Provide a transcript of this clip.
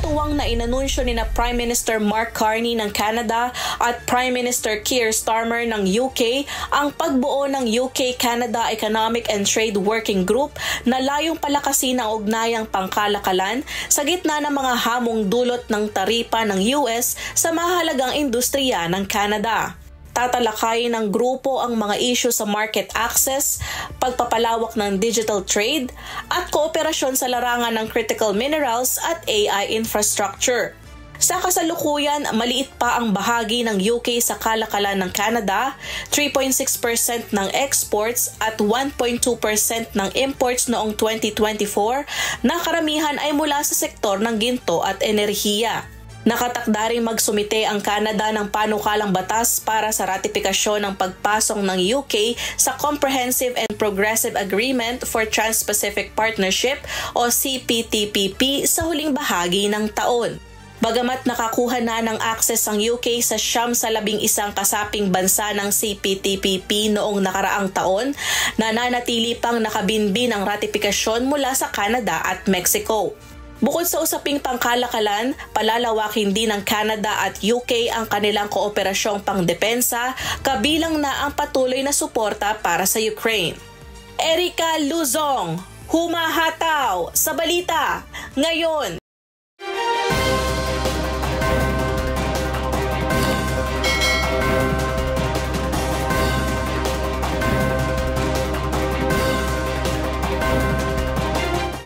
Nakakatuwang na inanunsyo ni na Prime Minister Mark Carney ng Canada at Prime Minister Keir Starmer ng UK ang pagbuo ng UK-Canada Economic and Trade Working Group na layong palakasin ang ugnayang pangkalakalan sa gitna ng mga hamong dulot ng taripa ng US sa mahalagang industriya ng Canada. Tatalakayin ng grupo ang mga isyu sa market access, pagpapalawak ng digital trade, at kooperasyon sa larangan ng critical minerals at AI infrastructure. Sa kasalukuyan, maliit pa ang bahagi ng UK sa kalakalan ng Canada, 3.6% ng exports at 1.2% ng imports noong 2024 na karamihan ay mula sa sektor ng ginto at enerhiya. Nakatakda ring magsumite ang Canada ng panukalang batas para sa ratifikasyon ng pagpasok ng UK sa Comprehensive and Progressive Agreement for Trans-Pacific Partnership o CPTPP sa huling bahagi ng taon. Bagamat nakakuha na ng access ang UK sa 11 kasaping bansa ng CPTPP noong nakaraang taon, nananatili pang nakabinbin ang ratifikasyon mula sa Canada at Mexico. Bukod sa usaping pangkalakalan, palalawakin din ng Canada at UK ang kanilang kooperasyong pangdepensa, kabilang na ang patuloy na suporta para sa Ukraine. Erica Luzong, humahataw sa balita ngayon.